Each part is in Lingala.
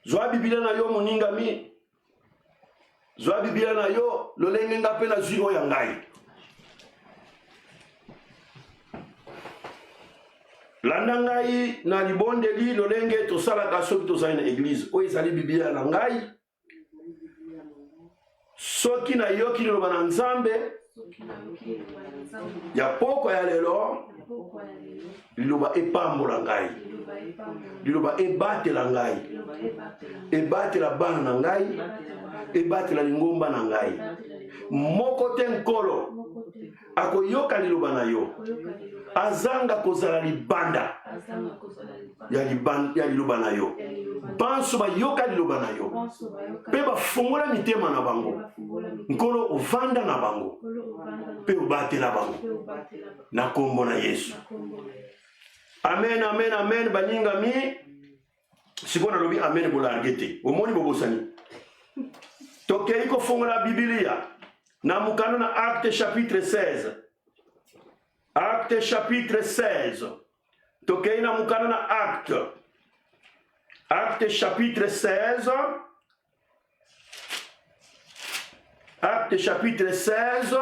Zwa Biblia na yo moningami. Zwa Biblia na yo lolenge nga pe na zwi oyo ngai. Landa ngai na libondeli lolenge tosalaka soki tozali na église oyo ezali Biblia na ngai. Soki na yoki liloba na Nzambe ya poko ya lelo liloba epambola ngai, liloba ebatela ngai, ebatela bana na ngai, ebatela lingomba na ngai. Moko te nkolo akoyoka liloba na yo azanga kozala libanda ya liloba na yo. Banso bayoka liloba na yo pe bafungola mitema na bango, nkolo ovanda na bango pe obatela bango na kombo na Yesu. Amen, amen, amen. Baningami siko na lobi amen bolarge te. Omoni bobosani tokei kofungola Biblia na mukano na Acte chapitre 16. Acte chapitre 16. Tokei na mukano na Acte. Acte chapitre 16. Acte chapitre 16.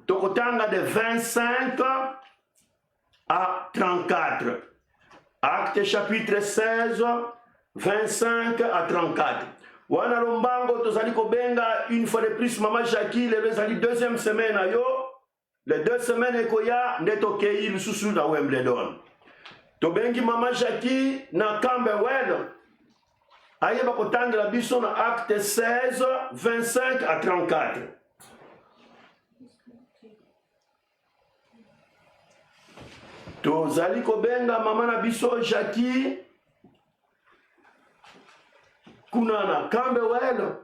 Tokotanga de 25 à 34. Acte chapitre 16, 25 à 34. Wana lombango tozali kobenga une fois de plus Maman Jackie le bezali deuxième semaine ayo. Les 2 semaines ekoya ndetokei lisusu na Wimbledon. Tobengi Maman Jackie na Camberwell. Ayeba kotangela biso na Acte 16, 25 à 34. Tozali kobenga Maman na biso Jackie kuna na Camberwell.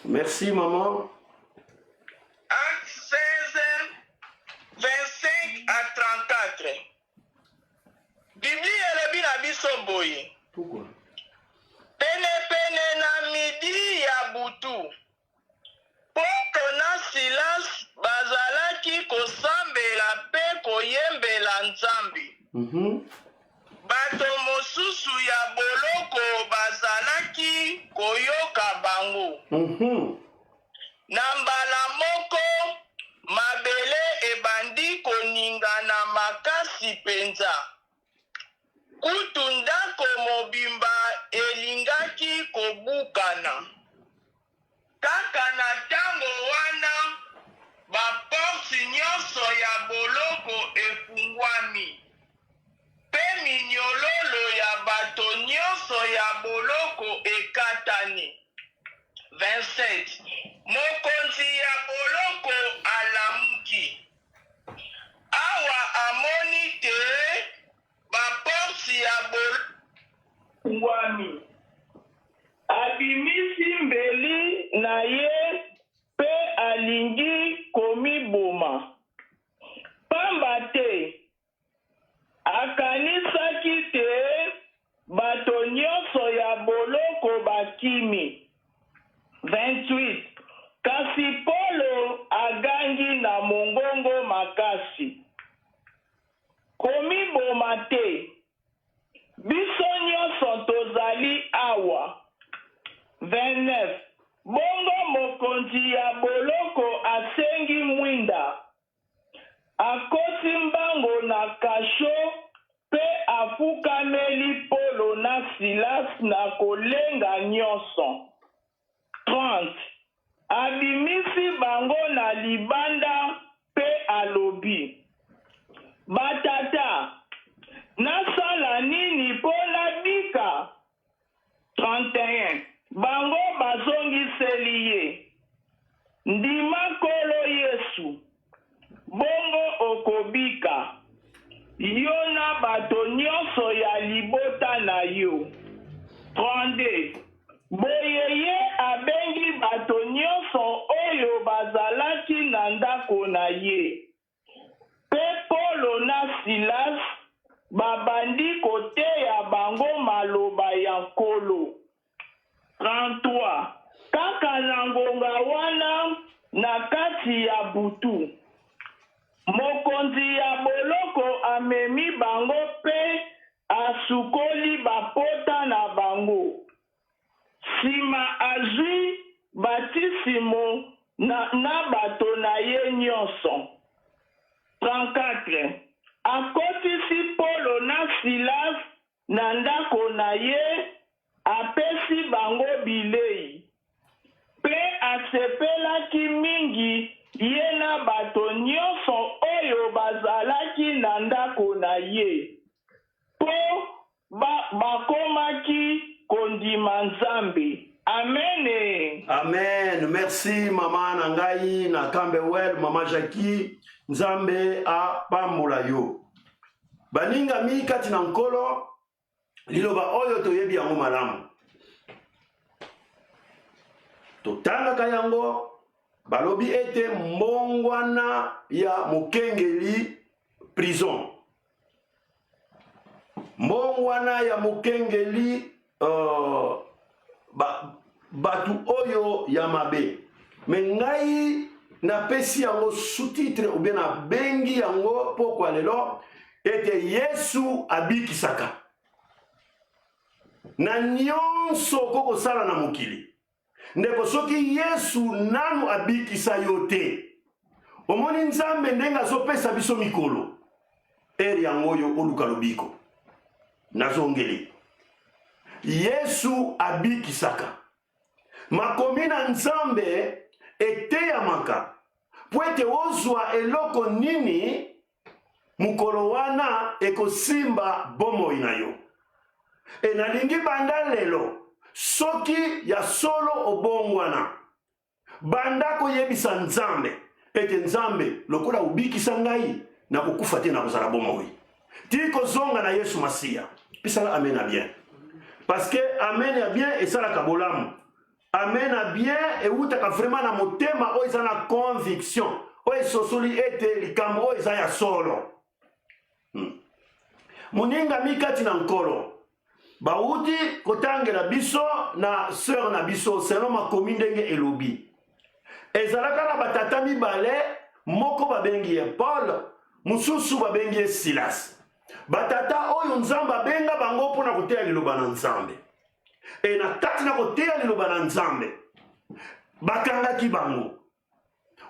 Merci maman. Acte 16, 25 à 34. Biblia elebi na biso boye. Pourquoi? Pene na midi ya butu. Poko na Silas bazalaki kosambela pe koyembela Nzambe. Bato mosusu ya boloko bazalaki koyoka bango. Na mbala moko mabele ebandi koningana makasi penza. Kutu ndako mobimba elingaki kobukana. Kaka na tango wana baporti nyonso ya boloko efungwami. Pe minyololo ya bato nyonso ya boloko ekatani. 27. Mokonzi ya boloko alamuki. Awa amoni te baporti ya boloko wami. Abimisi mbeli na ye pe alingi komiboma. Pamba te akanisaki te bato nyonso ya boloko bakimi. 28. Kasi Polo agangi na mongongo makasi. Komiboma te. Biso nyonso tozali awa. 29. Bongo mokonzi ya boloko asengi mwinda. Akosi mbango na kasho pe afukameli Polo na Silas na kolenga nyonso. 30. Abimisi bango na libanda pe alobi. Batata, nasala nini pona bika? 31. Bango bazongiseli ye. Ndima kolo Yesu. Bongo okobika. Yo na bato nyonso ya libota na yo. 32. Boye ye abengi bato nyonso oyo bazalaki na ndako na ye. Pe Polo na Silas babandi koteya bango maloba ya nkolo. 33. Kaka na ngonga wana na kati ya butu. Mokonzi ya boloko amemi bango mpe asukoli bapota na bango. Sima azwi batisimo na bato na ye nyonso. 34. Akotisi Polo na Silas na ndako na ye, apesi bango bilei. Pe asepelaki mingi ye na bato nyonso oyo bazalaki na ndako na ye. Po bakomaki kondima Nzambe. Amen. Amen. Merci mama Nangai na Campbell, mama Jackie. Nzambe a pambola yo. Baninga mi kati na nkolo liloba oyo toyebi yango malamu. Totanga kayango balobi ete mbongwana ya mukengeli prison. Mbongwana ya mukengeli batu oyo ya mabe. Mengai na pesi yango sous-titre ou bien na bengi yango pokwa lelo ete Yesu abikisaka. Na nyonso koko sala na mukili. Ndeko soki Yesu nanu abikisa yote. Omoni Nzambe ndenga zopesa biso mikolo. Eri yango yo oluka lobiko. Nazongeli. Yesu abikisaka. Makomi na Nzambe eteyamaka. Pwete ozwa eloko nini mukolo wana ekosimba bomoi na yo. E nalingi banda lelo soki ya solo obongwana banda koyebisa Nzambe ete Nzambe lokola ubikisa ngai na kukufa te na kozala bomoi. Tiko zonga na Yesu Masia. Pisala amen a bien. Parce que amen a bien et ça la kabolamu. Amen a bien et utaka vraiment na motema o isa na conviction. O sosoli ete likambo o isa ya solo. Muninga mikati na nkolo. Bauti kotangela biso na sœur na biso selon makomi ndenge elobi. Ezalaka na batata mibale moko babengi ye Paul, mususu babengi ye Silas. Batata oyo Nzambe abenga bango mpona koteya liloba na Nzambe. E na kati na koteya liloba na Nzambe bakangaki bango.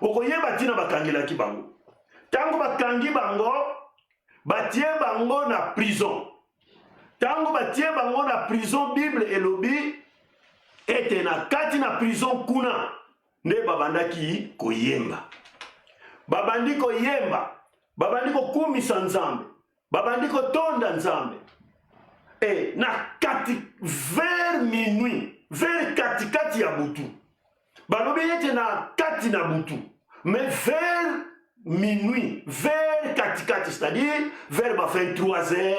Okoyeba tina bakangelaki bango. Tango bakangi bango batie bango na prison. Tango batie bango na prison, Bible elobi ete na kati na prison kuna nde babandaki koyemba. Babandi koyemba, babandi kokumisa Nzambe, babandi kotonda Nzambe. E na kati vers minuit, vers katikati ya butu. Balobi ete na kati na butu, mais vers minuit, vers katikati, c'est-à-dire vers 23h,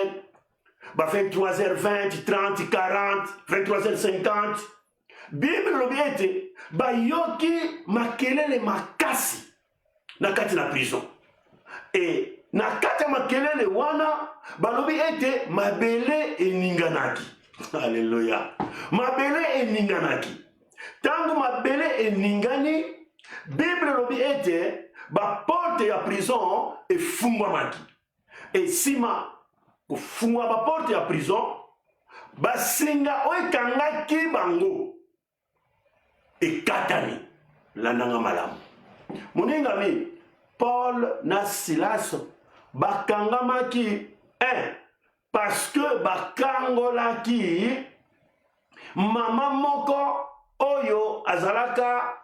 23h20, 30, 40, 23h50. Bible lobi ete bayoki makelele makasi na kati na prison. E na kati ya makelele wana balobi ete mabele eninganaki. Alléluia. Mabele eninganaki. Tango mabele eningani, Bible lobi ete ba porte ya prison efungwamaki. E sima kufungwa ba porte ya prison basinga oikangaki bango ekatani landanga malamu. Muningami Paul na Silas bakangamaki parce que bakangolaki mama moko oyo azalaka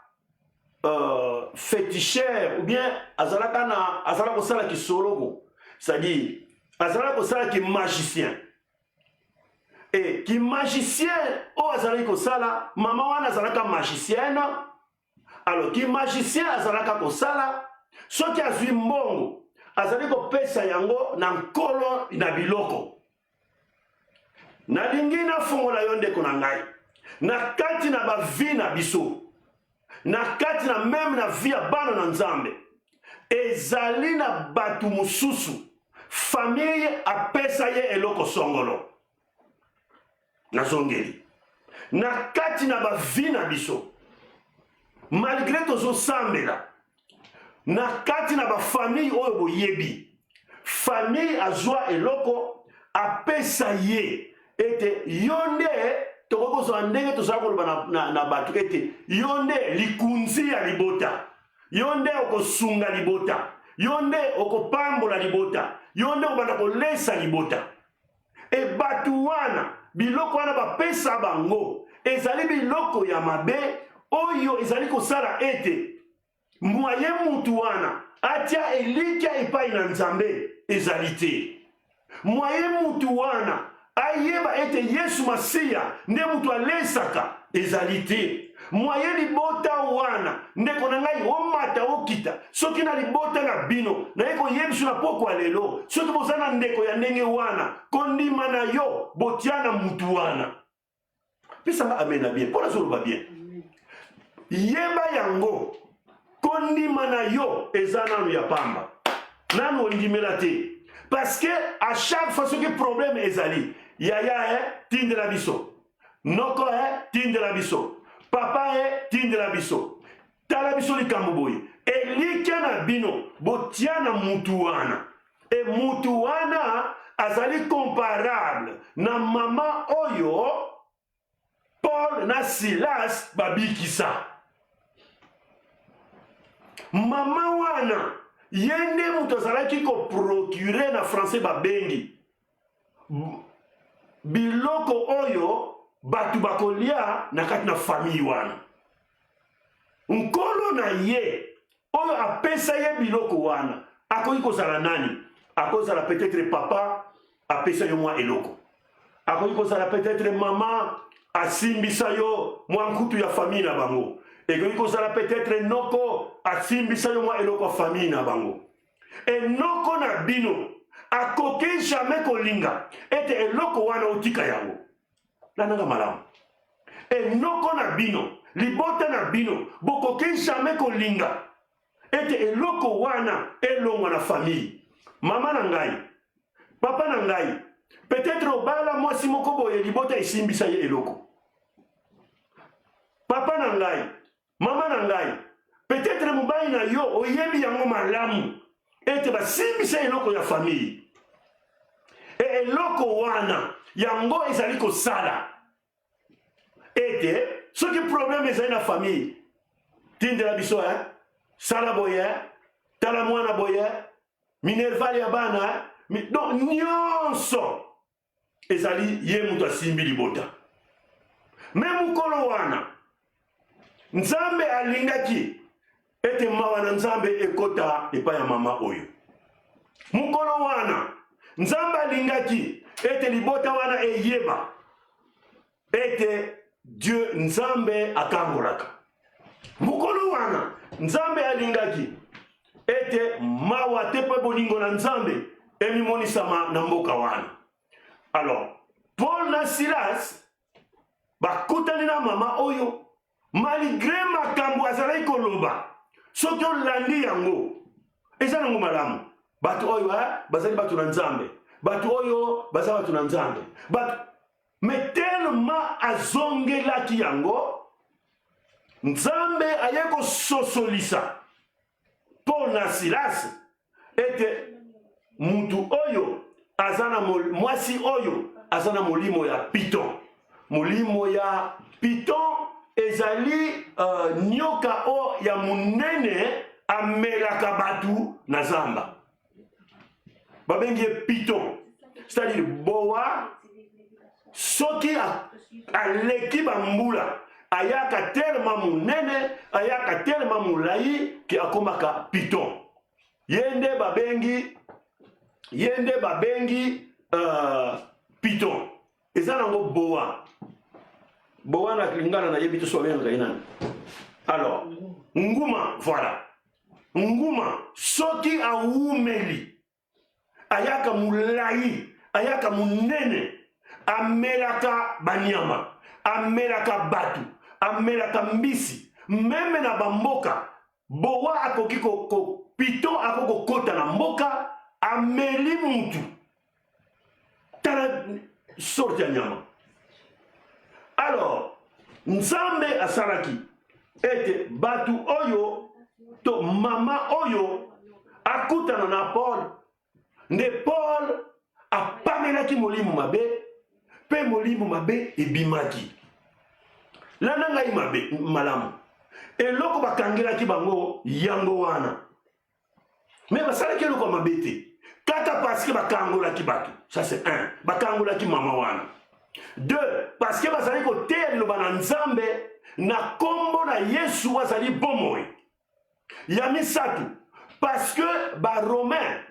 féticheur ou bien azalaka kosala kisoloko, c'est-à-dire azalaka kosala ki magicien. Et qui magicien o azalaki kosala mama wana azalaka magicienne. Alors qui magicien azalaka kosala soki azwi mbongo azali kopesa yango na nkolo na biloko. Nalingi nafungola yo ndeko na ngai na kati na bavi na biso, na kati na meme na vi ya bana na Nzambe, ezali na batu mususu famille apesa ye eloko songolo. Nazongeli na kati na bavi na biso, malgré tozo sambela na kati na ba famille oyo boyebi, famille azwa eloko apesa ye ete yonde tokokozwa ndenge tozala koloba na bato ete yonde likunzi ya libota, yonde okosunga libota, yonde okopambola libota, yonde okobanda kolesa libota. E bato wana biloko wana bapesa bango ezali biloko ya mabe oyo ezali kosala ete mwaye mutu wana atia elikya epai na Nzambe ezali te. Mwaye mutu wana ayeba ete Yesu Masiya nde mutu alesaka ezali te. Mwaye libota wana ndeko na ngai omata okita soki na libota na bino na yeko yebisu na poko lelo soki bozana ndeko ya ndenge wana kondima na yo botiana mutu wana. Pisanga amena bien pona zoloba bien. Yeba yango kondima na yo eza nanu ya pamba nanu ondimela te parce que à chaque fois soki problème ezali yaya tindela biso noko tindela biso papa tindela biso tala biso likambo boye elikya na bino botiana mutu wana e mutu wana azali comparable na mama oyo Paul na Silas babikisa. Mama wana yende mutu azalaki ko procure na français babengi biloko oyo batu bakolia na kati na famille wana. Nkolo na ye oyo apesa ye biloko wana akoki kozala nani? Akozala peut-être papa apesa yo mwa eloko, akoki kozala peut-être mama asimbisa yo mwa nkutu ya famille na bango, ekoki kozala peut-être noko asimbisa yo mwa eloko ya famille na bango. E noko na bino akoki jamais kolinga ete eloko wana otika yango nananga malamu. E noko na bino libota na bino bokoki jamais kolinga ete eloko wana elongwa na famille. Mama na ngai, papa na ngai, peut-être obala mwasi moko boye libota esimbisa ye eloko. Papa na ngai, mama na ngai, peut-être mobali na yo oyebi yango malamu ete basimbisa eloko ya famille. E eloko wana yango ezali kosala ete soki problème ezali na famille tindela biso sala boye tala mwana boye minerval ya bana donc nyonso ezali ye mutu asimbi libota. Me mukolo wana Nzambe alingaki ete mawa na Nzambe ekota epai ya mama oyo. Mukolo wana Nzambe alingaki ete libota wana eyeba ete Dieu Nzambe akangolaka. Mukolo wana Nzambe alingaki ete mawa tepe bolingo na Nzambe emimonisama na mboka wana. Alors Paul na Silas bakutani na mama oyo malgré makambo azalaki koloba soki olandi yango eza nango malamu. Batu oyo bazali batu na Nzambe, batu oyo bazali batu na Nzambe, mais tellement azongelaki yango Nzambe aye kososolisa Paul na Silas ete mutu oyo azana mwasi oyo azana molimo ya piton. Molimo ya piton ezali nyoka o ya munene amelaka batu na zamba. Babengi piton. C'est-à-dire boa soki aleki bambula ayaka tellement munene ayaka tellement mulai ki akomaka piton. Yende babengi piton. Eza nango boa. Boa na klingana na yebi to so benga ina. Alors, nguma voilà. Nguma soki awumeli ayaka mulai ayaka munene amelaka banyama amelaka batu amelaka mbisi meme na bamboka boa akoki piton akoko kota na mboka ameli mutu tala sorte ya nyama. Alors Nzambe asalaki ete batu oyo to mama oyo akutana na Paul nde Paul apamelaki molimo mabe pe molimo mabe ebimaki. Lana ngai mabe malamu eloko bakangelaki bango yango wana me basalaki eloko mabe te kaka parce que bakangolaki bato. Ça c'est un. Bakangolaki mama wana. Deux, parce que bazali koteya liloba na Nzambe na kombo na Yesu azali bomoi. Ya misatu, parce que baromain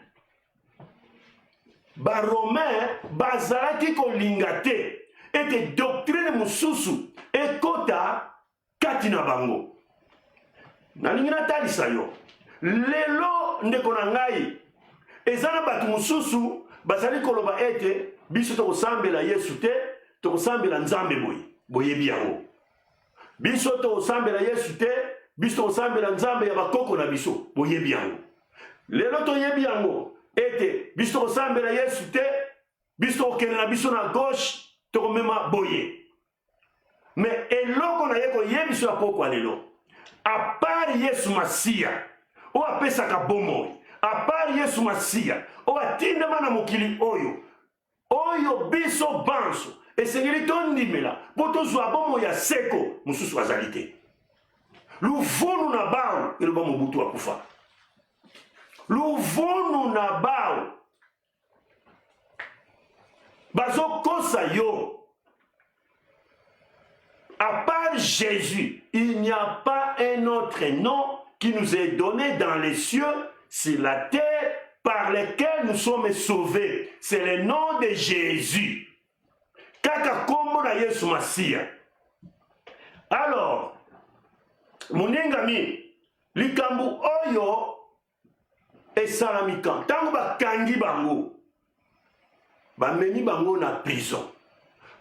bazalaki kolinga te ete doctrine mususu ekota kati na bango. Nalingi natalisa yo lelo ndeko na ngai ezana batu mususu bazali koloba ete biso tokosambela Yesu te tokosambela Nzambe boyebi yango. Biso tokosambela Yesu te biso tokosambela Nzambe ya bakoko na biso boyebi yango. Lelo toyebi yango ete biso tokosambela Yesu te biso tokokende na biso na gauche tokomema boye. Mais eloko na ye koyebiso ya pokwa lelo a part Yesu Masiya o apesaka bomoi, a part Yesu Masiya o atindama na mokili oyo biso banso esengeli tondimela po tozwa bomoi ya seko mosusu azali te. Luvunu na bao eloba Mobutu akufa. Luvunu na bao bazokosa yo. À part Jésus, il n'y a pas un autre nom qui nous est donné dans les cieux, sur la terre, par lequel nous sommes sauvés. C'est le nom de Jésus. Kaka kombo na Yesu Masiya. Alors, moningami, likambu oyo esalamika. Tango bakangi bango, bameni bango na prison.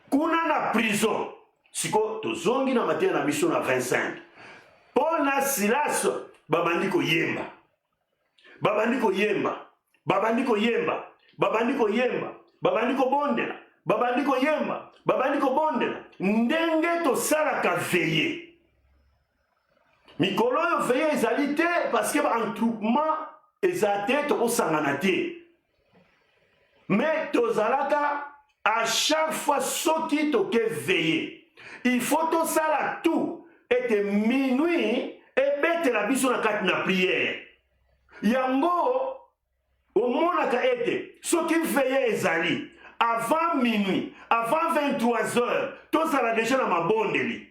Kuna na prison. Siko tozongi na mateya na biso na 25. Paul na Silas babandi koyemba. Babandi koyemba. Babandi koyemba. Babandi koyemba. Babandi kobondela. Babandi koyemba. Babandi kobondela. Ndenge tosalaka veye. Mikolo yo veye ezali te parce que ba entroupement ezate tokosangana te. Mais tozalaka à chaque fois soki toke veye. Il faut tout ça là tout et minuit et bête la biso na kati na prière. Yango au monaka ete ce qui veillait ezali avant minuit, avant 23 heures, tout ça là déjà na mabondeli.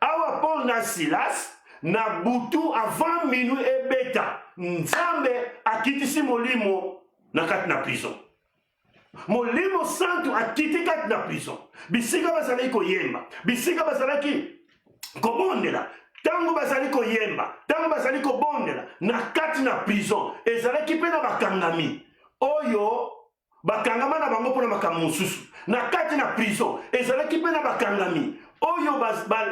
Awa Paul na Silas na butu avant minuit et beta Nzambe akitisi molimo na kati na prison. Molimo santo akiti kati na prison. Bisika bazalaki koyemba, bisika bazalaki kobondela, tango bazali koyemba, tango bazali kobondela na kati na prison ezalaki pe na bakangami oyo bakangama na bango mpona makambo mosusu na kati na prison ezalaki pe na bakangami oyo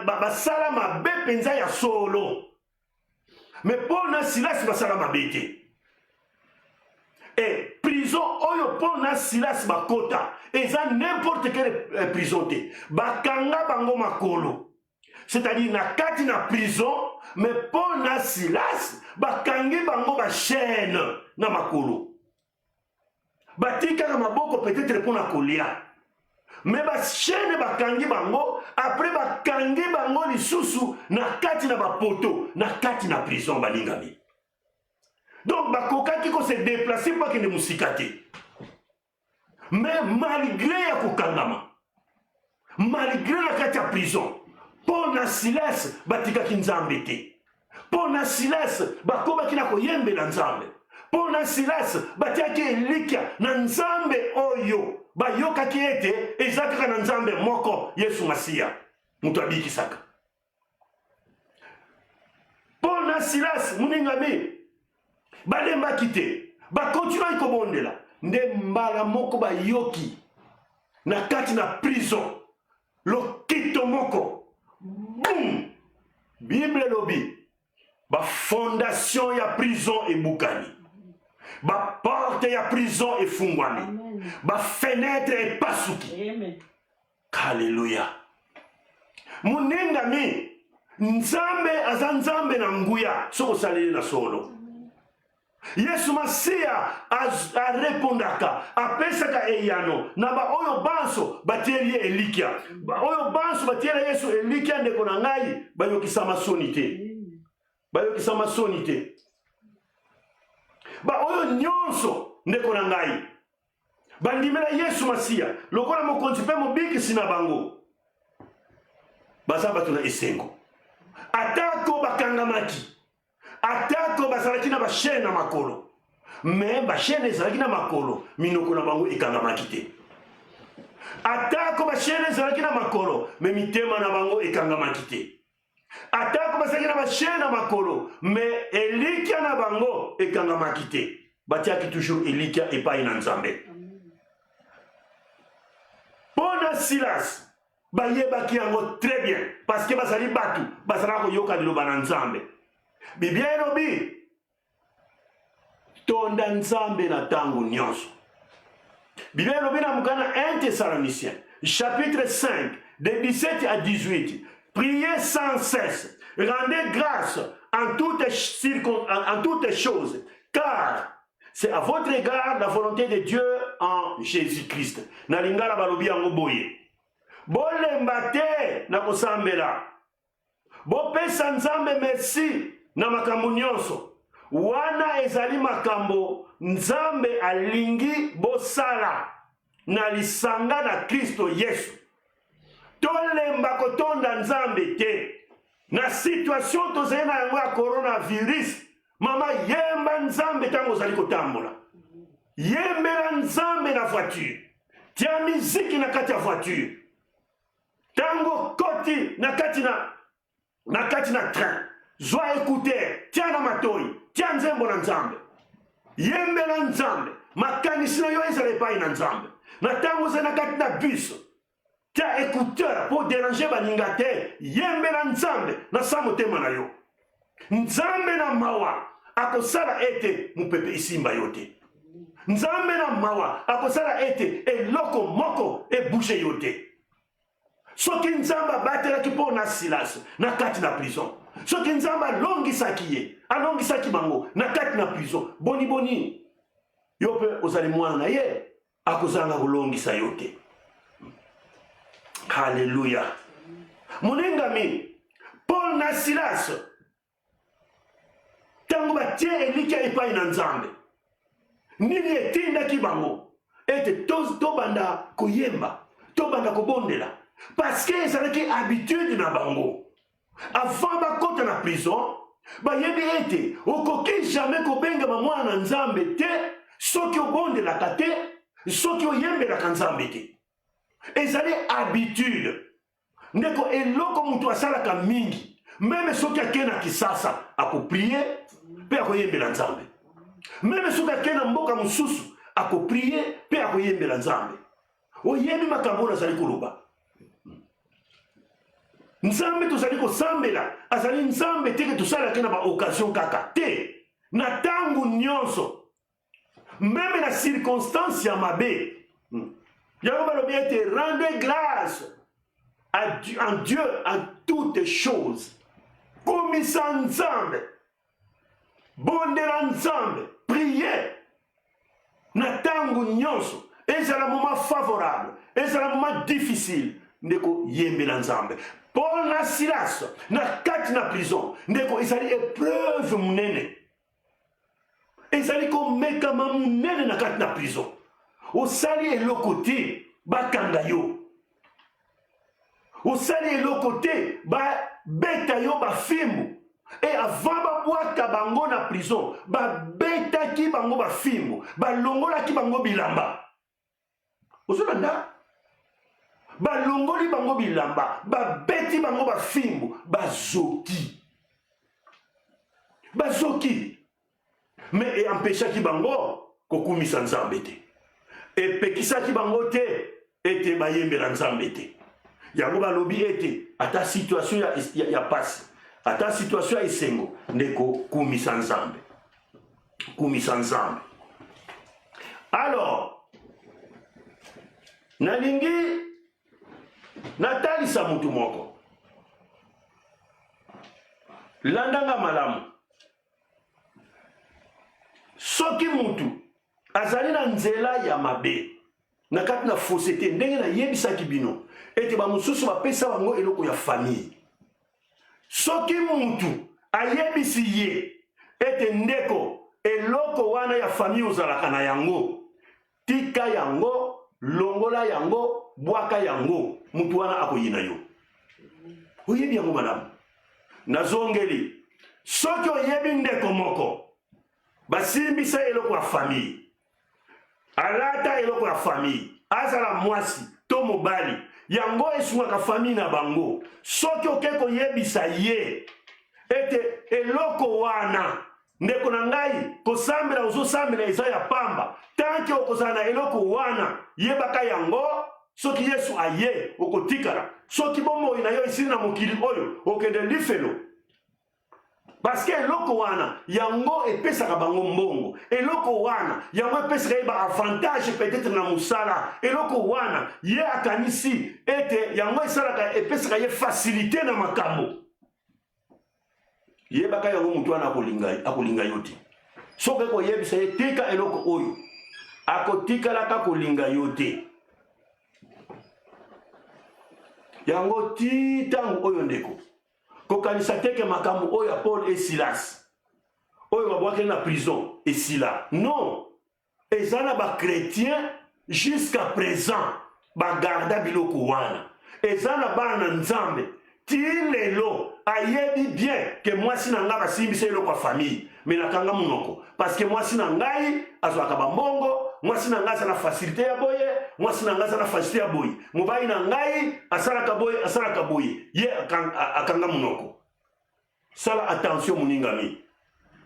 basala mabe mpenza ya solo. Mais Paul na Silas basala mabe te. Et prison oyo Paul na Silas bakota eza n'importe quelle prison te bakanga bango makolo, c'est-à-dire na kati na prison. Mais Paul na Silas bakangi bango ba chaîne na makolo batika na maboko peut-être pour na kolia, mais ba chaîne bakangi bango après bakangi bango lisusu na kati na bapoto na kati na prison balingami. Donc bakokaki ko se déplacer pour kende musika te. Mais malgré ya kokangama, malgré la kati ya prison, Paul na Silas batikaki Nzambe te. Paul na Silas bakobaki na koyembela Nzambe. Paul na Silas batiaki elikya na Nzambe oyo bayokaki ete ezakaka na Nzambe moko Yesu Masiya mutu abikisaka. Paul na Silas muningami balembaki te bakontinua kobondela nde mbala moko bayoki na kati na prison lokito moko boum, Bible lobi ba fondation ya prison ebukani, ba porte ya prison efungwani, ba fenêtre epasuki. Haleluya. Munengami Nzambe aza Nzambe na nguya soko saleli na solo. Yesu Masia arepondaka apesaka eyano na ba oyo banso batieli elikia oyo banso batiela Yesu elikia ndeko na ngai bayokisa masoni te bayokisa masoni te ba oyo nyonso ndeko na ngai bandimela Yesu Masia lokola mokonzi pe mobikisi na bango baza bato na esengo atako bakangamaki atako bazalaki na bashene na makolo me bashene ezalaki na makolo minoko na bango ekangamaki te atako bashene ezalaki na makolo me mitema na bango ekangamaki te atako bazalaki na bashene na makolo me elikia na bango ekangamaki te batiaki toujours elikia epai na Nzambe mpona Silas bayebaki yango très bien parce que bazali batu bazalaka koyoka liloba na Nzambe Biblia elobi tonda Nzambe na tango nyonso. Biblia elobi na mukana 1 Thessaloniciens chapitre 5 de 17 à 18 priez sans cesse rendez grâce en toutes choses car c'est à votre égard la volonté de Dieu en Jésus-Christ. Na lingala balobi yango boye bolemba te na kosambela bopesa Nzambe merci na makambo nyonso wana ezali makambo Nzambe alingi bosala na lisanga na Kristo Yesu tolemba kotonda Nzambe te na situation tozali na yango ya coronavirus mama yemba Nzambe tango ozali kotambola yembela Nzambe na voiture tia miziki na kati ya voiture tango koti na kati na train zwa écouter tia na matoi tia nzembo na Nzambe yembela Nzambe makanisi na yo ezala epai na Nzambe na tango ozali na kati na bus tia écouteur pour déranger baninga te yembela Nzambe na sa motema na yo Nzambe na mawa akosala ete mupepe isimba yo te Nzambe na mawa akosala ete eloko moko ebouche yo te soki Nzambe abatelaki mpo na Silas na kati na prison soki Nzambe alongisaki bango na kati na prison boni yo mpe ozali mwana na ye akozanga kolongisa yo te haleluya monengami Paul na Silas tango batie elikia epai na Nzambe nini etindaki bango ete tobanda koyemba tobanda kobondela parce que ezalaki habitude na bango avant bakota na prison bayebi ete okoki jamais kobengama mwana na Nzambe te soki obondelaka te soki oyembelaka Nzambe te ezali habitude ndeko eloko mutu asalaka mingi meme soki akei na kisasa akoprie mpe akoyembela Nzambe meme soki akei na mboka mosusu akoprie mpe akoyembela Nzambe oyebi makambo oyo azali koloba Nzambe tozali kosambela azali Nzambe teke tosalaki na baoccasion kaka te na tango nyonso meme na circonstance ya mabe yango balobi ete rendez grâce en Dieu en toutes choses komisa Nzambe bondela Nzambe prier na tango nyonso ezala moment favorable ezala moment difficile ndeko yembela Nzambe Paul na Silas na kati na prison ndeko ezali épreuve munene ezali komekama munene na kati na prison osali eloko te bakanga yo osali eloko te babeta yo bafimbu et avant babwaka bango na prison babetaki bango bafimbu balongolaki bango bilamba ozolanda balongoli bango bilamba babeti bango bafimbu bazoki me empêchaki bango kokumisa Nzambe te epekisaki bango te ete bayembela Nzambe te yango balobi ete ata situation ya pasi ata situation ya esengo ndeko kumisa Nzambe alors nalingi natalisa mutu moko landanga malamu soki mutu azali na nzela ya mabe na kati na fausseté ndenge na yebisaki bino ete bamosusu bapesa bango eloko ya famille. Soki mutu ayebisi ye ete ndeko eloko wana ya famille ozalaka na yango, tika yango, longola yango, bwaka yango, mutu wana akoyina yo. Oyebi yango madame. Nazongeli, soki oyebi ndeko moko basimbisa eloko ya famille, alata eloko ya famille, azala mwasi to mobali, yango esungaka famille na bango, soki oke koyebisa ye ete eloko wana ndeko na ngai kosambela ozosambela eza ya pamba, tanke okozala na eloko wana yebaka yango, soki Yesu aye okotikala, soki bomoi na yo isili na mokili oyo okende lifelo. Parce que eloko wana yango epesaka bango mbongo, eloko wana yango epesaka ye ba avantage peut-être na musala, eloko wana ye akanisi ete yango esalaka epesaka ye facilité na makambo. Ye baka yango mutu wana akolinga yo te. Soki koyebisa ye tika eloko oyo akotikalaka kolinga yo te. Yango ti tango oyo ndeko kokanisa teke makambo oyo Paul et Silas oyo babwaki na prison et Silas. Non, ezana ba chrétien jusqu'à présent ba garda biloko wana. Ezana bana nzambe ti lelo ayebi bien que moi sinanga basimbisa eloko famille mais nakanga munoko parce que moi sinangai azwaka bambongo, moi sinanga za na facilité ya boye, moi sinanga za na facilité ya boye, mobai na ngai asalaka boye ye akanga munoko. Sala attention muningami,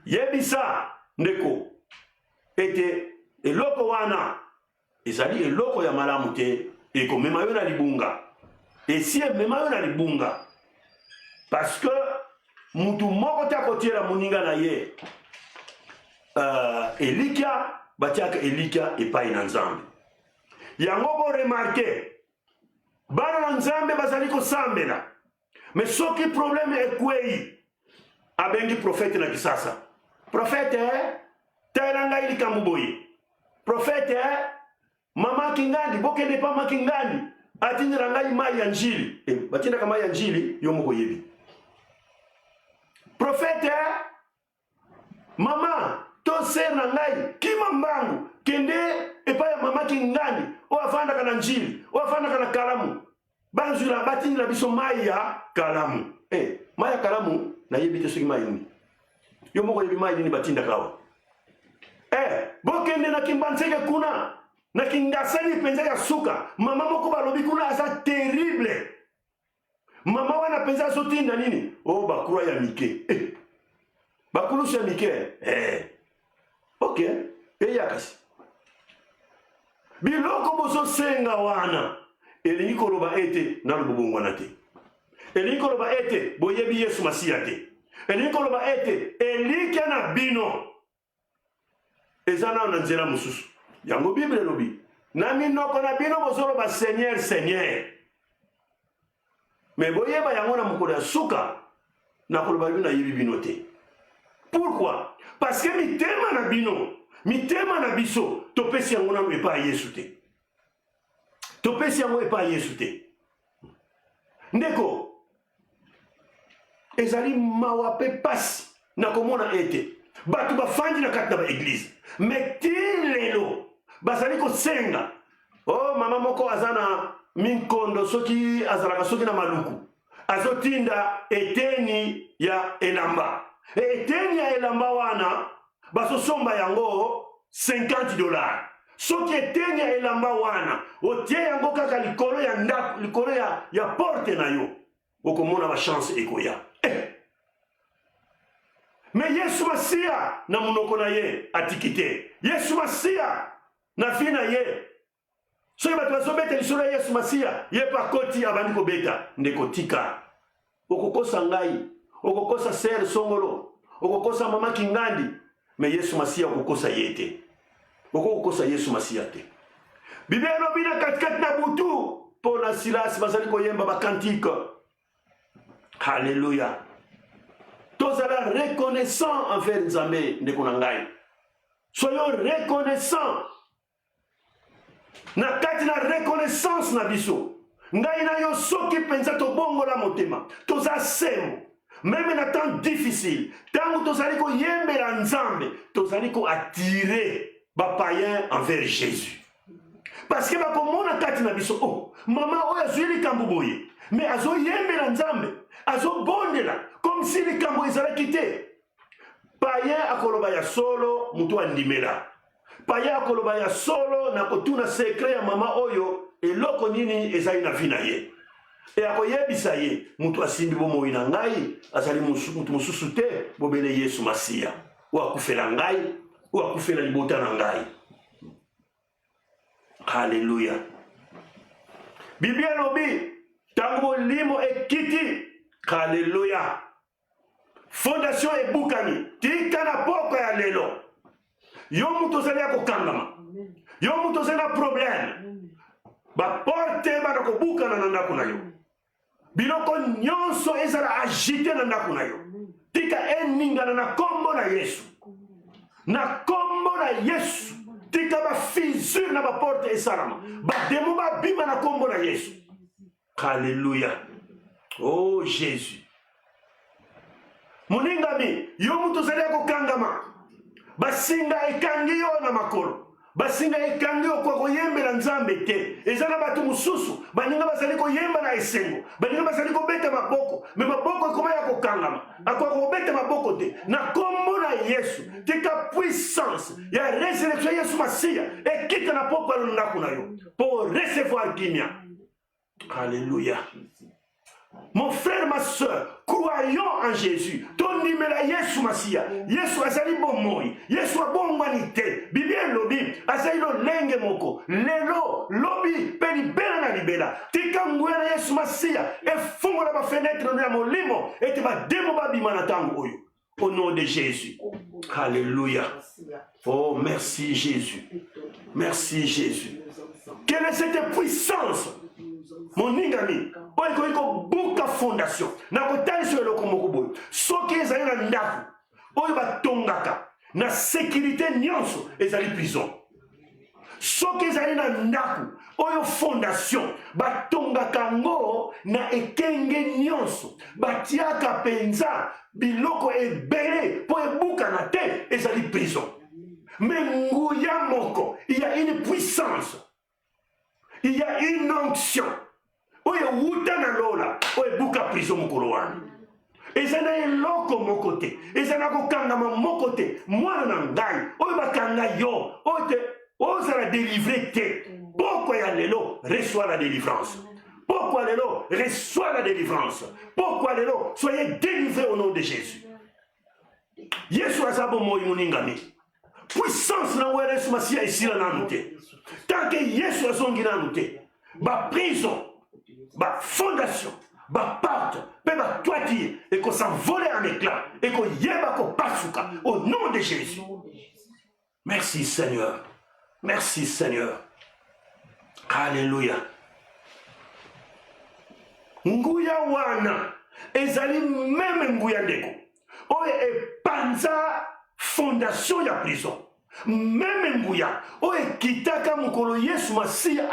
yebisa ndeko ete eloko wana ezali eloko ya malamu te eko mema yo na libunga, esi mema yo na libunga. Parce que mutu moko ta kotiela muninga na ye Elikia batiaka Elikia epai na nzambe. Yango bo remarquer bana na nzambe bazali kosambela, mais soki problème ekwei abengi prophète na kisasa. Prophète tela ngai likambo boye. Prophète mama kingandi bokende pa makingandi atinira ngai mai ya njili. Batinda kama ya njili yo moko yebi. Prophète mama to ser na ngai kima mbangu kende epa ya mama kingandi o afanda kana njili o afanda kana kalamu banzula batinira biso mai ya kalamu. Mai ya kalamu na yebi te soki mai ni yo moko yebi mai ni batinda kawa. Bokende na kimbanseke kuna na kingasani penza ya suka mama moko balobi kuna asa terrible. Mama wana penza sotinda nini? Oh bakura ya mike. Bakulu ya mike. Ok. Yakasi. Biloko boso senga wana. Elingi koloba ete na lubungu wana te. Elingi koloba ete boyebi Yesu Masiya te. Elingi koloba ete Elikia na bino ezana na nzela mususu. Yango Bible lobi. Na minoko na bino bosolo ba Seigneur Seigneur. Mais boyeba yango na mukolo ya suka na koloba bino yebi bino te. Pourquoi? Parce que mitema na bino, mitema na biso topesi yango na epa Yesu te. Topesi yango epa Yesu te. Ndeko ezali mawape pasi na komona ete batu bafandi na kati na ba église. Mais lelo bazali kosenga. Oh mama moko azana minkondo soki azalaka soki na maluku azotinda eteni ya elamba. Eteni ya elamba wana basosomba yango $50. Soki eteni ya elamba wana otie yango kaka likolo ya ndako, likolo ya porte na yo, okomona ba chance ekoya. Mais Yesu Masiya na munoko na ye atikite. Yesu Masiya na fina ye. Soki bato bazobeta lisolo ya Yesu Masiya ye pa koti abandi kobeta ndeko tika. Okokosa ngai, okokosa ser songolo, okokosa mama kingandi, mais Yesu Masiya okokosa yete. Okokosa Yesu Masiya te. Bible lobina katikati na butu Paul na Silas bazali koyemba ba cantique. Alléluia. Tozala reconnaissant envers Nzambe ndeko na ngai. Soyons reconnaissants. Na kati na reconnaissance na biso. Ngai na yo soki penza to bongo la motema. Toza semo. Même na temps difficile. Tango tozali ko yembela nzambe. Tozali ko attirer ba païen envers Jésus. Parce que bakomona kati na biso. Oh, mama oyo azwi likambo boye. Mais azo yembela nzambe. Azo bondela. Comme si likambo ezalaki te. Païen akoloba ya solo mutu andimela. Païen akoloba ya solo na kotuna secret ya mama oyo eloko nini ezali na vie na ye. E akoyebisa ye mutu asimbi bomoi na ngai azali mutu mosusu te bobele Yesu Masiya. Ou akufela ngai ou akufela libota na ngai. Alléluia. Biblia lobi tango limo ekiti. Alléluia. Fondation ebukani tika na poko ya lelo. Yo mutu ozali ya kokangama. Yo mutu ozali na problème. Ba porte ba kobukana na ndako na yo. Biloko nyonso ezala agité na ndako na yo. Tika eningana na kombo na Yesu. Na kombo na Yesu. Tika ba fissure na ba porte esalama. Ba demo ba bima na kombo na Yesu. Alléluia. Oh Jésus. Moningami, yo mutu ozali ya kokangama. Basinga ekangi yo na makolo. Basinga ekangi yo kwa koyembela nzambe te. Ezana batu mususu. Baninga bazali koyemba na esengo. Baninga bazali kobeta maboko. Me maboko ekoma ya kokangama. Akwa kobeta maboko te. Na kombo na Yesu. Tika puissance. Ya résurrection Yesu Masiya. Ekita na poko ya ndako na yo. Pour recevoir kimia. Alléluia. Mon frère, ma soeur, croyons en Jésus. Ton numéro Yesu Masiya. Yesu azali bomoi. Yesu abongwanite. Biblia lobi azali lo lenge moko. Lelo lobi pe libela na libela. Tika nguya na Yesu Masiya. E fungo na ba fenêtre na molimo. Ete ba demo ba bima na tango oyo. Au nom de Jésus. Alléluia. Oh, merci Jésus. Merci Jésus. Quelle est cette puissance? Mon ingami, oyo iko buka fondation. Na kotali so eloko moko boyo. Soki ezali na ndako, oyo batongaka na sécurité nyonso ezali prison. Soki ezali na ndako, oyo fondation batongaka ngo na ekenge nyonso. Batiaka penza biloko ebele po ebuka na te ezali prison. Mais nguya moko, il y a une puissance. Il y a une onction. Oye wuta na lola, oye buka prison mukolo wana. Ezana eloko mokote, ezana kokangama mokote, mwana na ngai, oye bakanga yo, oye ozala délivrer te. Pourquoi ya lelo, reçois la délivrance. Pourquoi lelo, reçois la délivrance. Pourquoi lelo, soyez délivrés au nom de Jésus. Yesu azabo moi muningami. Puissance na were Yesu Masiya esila nanu te. Tant que Yesu azongi nanu te, ba prison, ba fondation, ba porte, pe ba toiture, et qu'on s'envole en éclat, et qu'on yeba ko pasuka, au nom de Jésus. Merci Seigneur. Merci Seigneur. Alléluia. Nguya wana, ezali même nguya ndeko. Oye e panza fondation ya prison. Même nguya, oye kitaka mukolo Yesu Masiya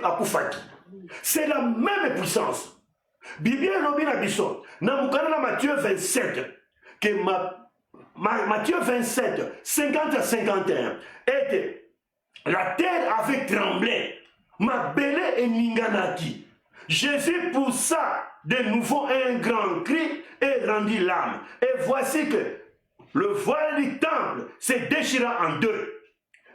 akufaki. C'est la même puissance. Biblia lobi na biso, na mukana na Matthieu 27, que Matthieu 27, 50 à 51, était la terre avait tremblé, ma belé et ninganaki. Jésus poussa de nouveau un grand cri et rendit l'âme. Et voici que le voile du temple se déchira en deux.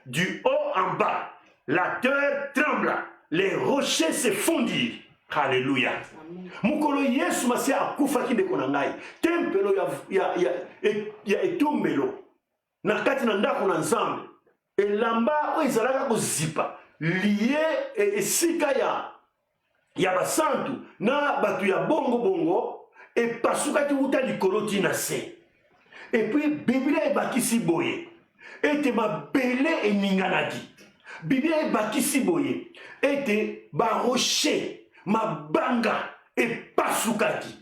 Du haut en bas, la terre trembla, les rochers se fondirent. Alléluia. Mukolo Yesu Masiya akufaki ndeko na ngai. Tempelo ya etumbelo. Na kati na ndako na Nzambe. Elamba oyo ezalaka kozipa. Lié esika ya basantu na batu ya bongo bongo epasukaki wuta likolo tina se. Et puis Biblia ebakisi boye. Ete mabele eninganaki. Biblia ebakisi boye. Ete ba rocher, mabanga epasukaki.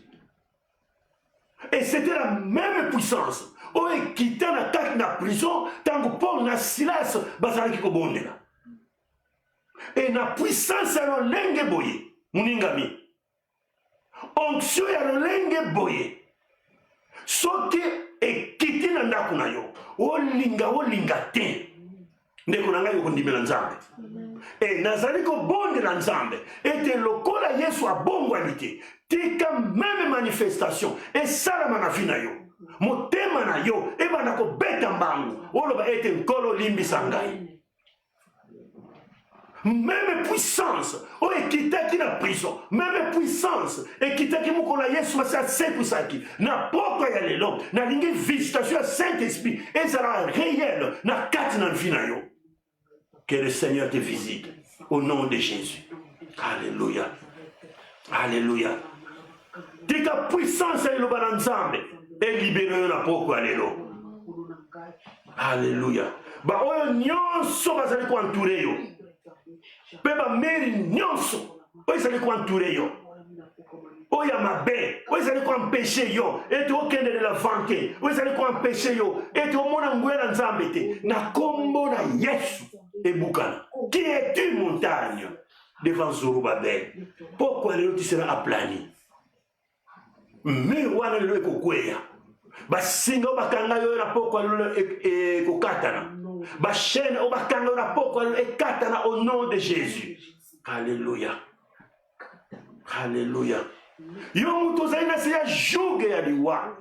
Et c'était la même puissance. oyo ekita na kati na prison ntango Paul na Silas bazalaki kobondela. Et na puissance ya lolenge boye muningami, onction ya lolenge boye soki ekiti na ndako na yo olinga te ndeko na ngai okondimela Nzambe. Et nazali kobondela Nzambe ete lokola Yesu abongwani te, tika meme manifestation esalama na vi na yo, motema na yo ebanda kobeta mbangu oloba ete nkolo limbisa ngai. Même puissance o ekitaki na prison, même puissance ekitaki mokolo ya Yesu masi asekwisaki na pokwa ya lelo nalingi visitation ya Saint-Esprit ezala réel na kati na vi na yo. Que le Seigneur te visite au nom de Jésus. Alléluia. Alléluia. Tika puissance eloba na Nzambe elibere yo na pokwa lelo. Alléluia. Ba oyo nyonso bazali koentoure yo, pe bameri nyonso oyo ezali koentoure yo, oyo ya mabe oyo ezali koempêche yo ete okendelela vanke, oyo ezali koempêche yo ete omona nguya na Nzambe te, na kombo na Yesu ebukana. Qui es-tu, montagne, devant Zorobabel? Pourquoi lelo tu seras aplani? Mur wana lelo ekokweya, basinga obakanga yo na pokwa lelo ekokatana, bashene obakanga yo na pokwa lelo ekatana au nom de Jésus. Alléluia. Alléluia. Yo mutu ozali na se ya juge ya liwa,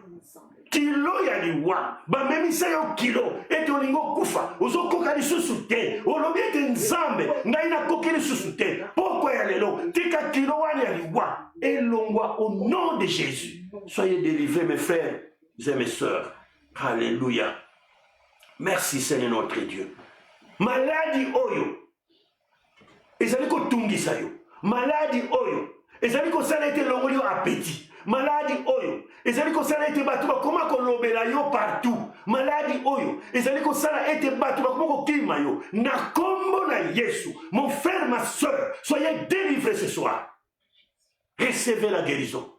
kilo ya liwa, bamemisa yo kilo ete olingo kufa ozokoka lisusu te, olobi ete Nzambe ngai nakoki lisusu te. Pokwa ya lelo tika kilo wana ya liwa elongwa au nom de Jésus. Soyez délivrés mes frères et mes sœurs. Alléluia. Merci Seigneur notre Dieu. Maladie oyo ezali kotungisa yo, maladie oyo ezali kosala ete longoli yo appétit, maladie oyo ezali kosala ete bato bakoma kolobela yo partout, maladie oyo ezali kosala ete bato bakoma kokima yo, na kombo na Yesu. Mon frère, ma soeur, soyez délivrés ce soir. Recevez la guérison.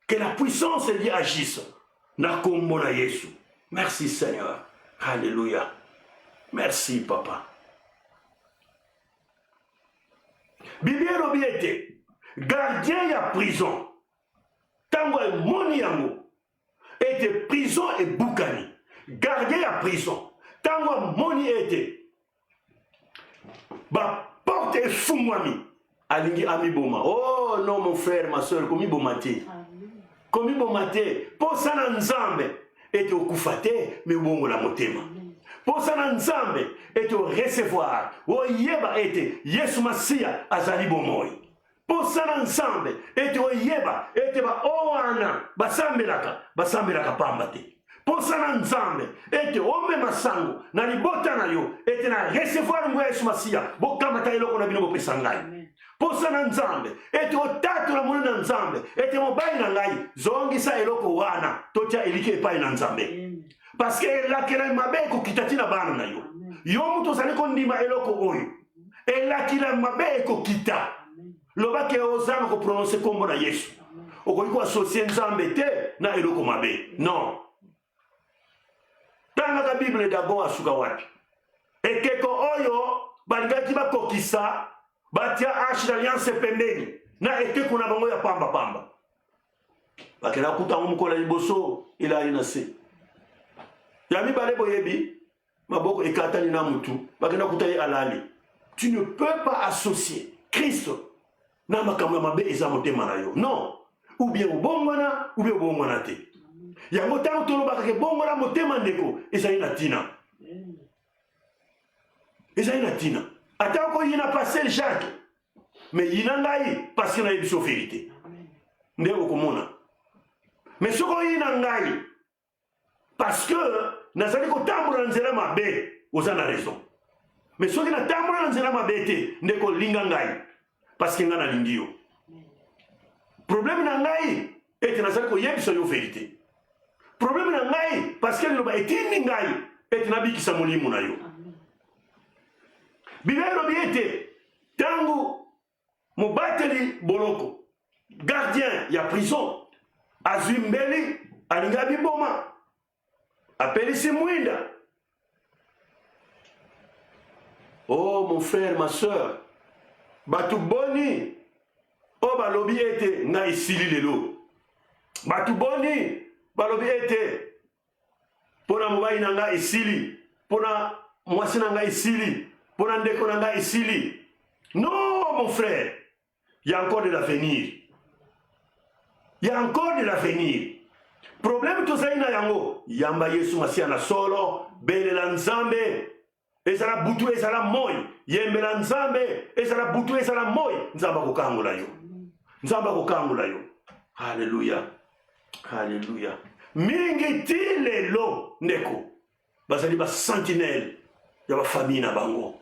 Que la puissance de Dieu agisse. Na kombo na Yesu. Merci Seigneur. Alléluia. Merci Papa. Bible elobi ete gardien ya prison tango emoni yango ete prison ebukani, gardien ya prison tango amoni ete baporte efungwami alingi amiboma. Oh non mon frère, ma soeur, komiboma te, komiboma te. Posa na Nzambe ete okufa te me obongola motema, posa na Nzambe ete recevoir oyeba ete Yesu Masiya azali bomoi, posa na Nzambe ete oyeba ete ba owana basambelaka pamba te, posa na Nzambe ete omema sango na libota na yo ete na recevoir nguya Yesu Masiya bokamata eloko na bino bopesa ngai, posa na Nzambe ete otatola moni na Nzambe ete mobali na ngai zongisa eloko wana totia eliki epai na Nzambe. Parce que elakela mabe ekokita tina bana na yo, yo mutu ozali kondima eloko oyo elakila mabe ekokita, lobake ozanga koprononce kombo na Yesu okoki koasocie Nzambe te na eloko mabe. Non, tangaka Bible d'abord asuka wapi ekeko oyo balingaki bakokisa batia arche d'alliance pembeni na ekeko na bango ya pamba pamba, bakela kutango mukola liboso elali na se ya mibale boyebi maboko ekatani na mutu bakenda kutaye alali. Tu ne peux pas associer Christ na makambo ya mabe eza motema na yo. Non, ou bien obongwana ou bien obongwana te. Yango tango tolobaka ke bongola motema ndeko ezali na tina, ezali na tina. Ata ko yina passer Jacques mais yina ngai parce que na yebiso vérité nde okomona. Mais soko yina ngai parce que nazali kotambola na nzela mabe oza na raison. Mais soki natambola na nzela mabe te ndeko linga ngai parce que nga nalingi yo. Problème na ngai ete nazali koyebisa yo vérité. Problème na ngai parce que liloba etindi ngai ete nabikisa molimo na yo. Bible elobi ete tango mobateli boloko gardien ya prison azwi mbeli alinga biboma apelisi mwinda. Oh mon frère, ma soeur, batu boni o balobi ete nga isili lelo. Batu boni balobi ete pona mobali na nga isili, pona mwasi na nga isili, pona ndeko na nga isili. Non mon frère, il y a encore de l'avenir. Il y a encore de l'avenir. Problème tozali na yango, yamba Yesu Masia na solo, belela nzambe, ezala butu ezala moi, yembela nzambe, ezala butu ezala moi, nzamba kokangula yo. Nzamba kokangula yo. Hallelujah. Hallelujah. Mingi ti lelo ndeko. Bazali ba sentinelle ya ba famille na bango.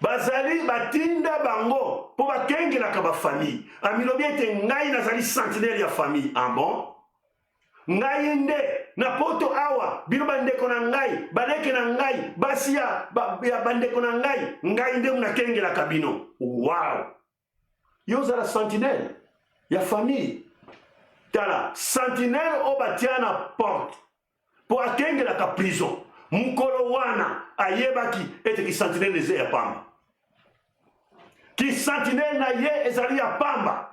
Bazali batinda bango po bakengelaka ba famille. Amilobi ete ngai nazali sentinelle ya famille. Ah bon? Ngai nde na poto awa bino bandeko na ngai baleke na ngai basia ya bandeko na ngai nde unakengelaka bino. Wow! Yo zala sentinelle ya famille. Tala sentinelle o batia na porte po akengelaka prison. Mukolo wana ayebaki ete ki sentinelle eze ya pamba. Ki sentinelle na ye ezali ya pamba.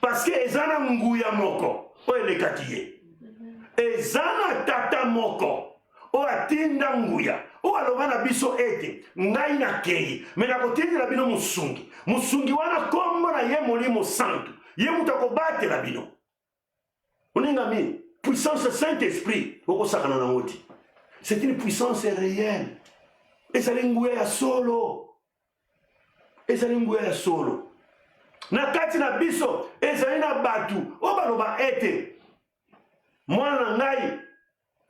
Parce que ezana nguya moko o elekaki ye. Ezana tata moko o atinda nguya o aloba na biso ete ngai na kei me na kotindela bino musungi. Musungi wana kombo na ye molimo santo. Ye mutu akobatela bino. Oningami, puissance Saint-Esprit okosakana na ngoti. C'est une puissance réelle. Ezali nguya ya solo. Ezali nguya ya solo. Na kati na biso ezali na batu o baloba ete mwana na ngai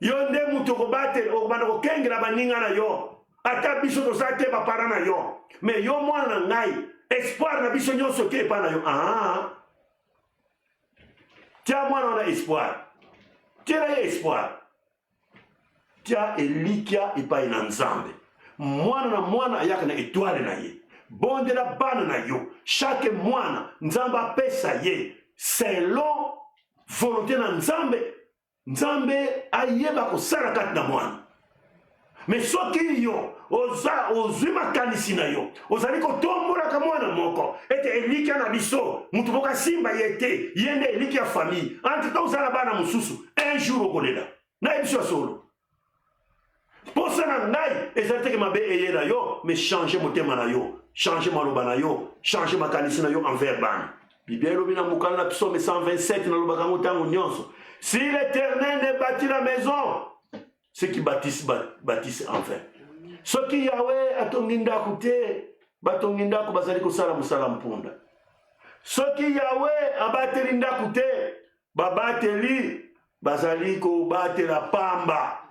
yo nde mutu okobate okobanda kokengela baninga na yo ata biso toza te bapara na yo me yo mwana na ngai espoir na biso nyonso ke epa na yo. Tia mwana wana espoir, tia ye espoir, tia elikia epai na nzambe. Mwana na mwana ayaka na étoile na ye bondela bana na yo chaque mwana nzambe apesa ye selon volonté na nzambe. Nzambe ayeba kosala kati na mwana. Me soki yo ozwi makanisi na yo ozali kotombolaka mwana moko ete elikia na biso mutu moko asimba ye te ye nde elikia ya famille antita ozala bana mosusu un jour okolela naye biso ya solo. Posa na ngai ezali teke mabe eye na yo me change motema na yo, change maloba na yo, change makanisi na yo envers bana. Biblia elobi na mokala na Psaume 127 nalobaka ngo ntango nyonso. Si l'Éternel ne bâtit la maison, ceux qui bâtissent enfin. Ceux qui Yahweh atongi ndako te, batongi ndako bazali kosala mosala mpunda. Ceux qui Yahweh abateli ndako te, babateli bazali kobatela pamba.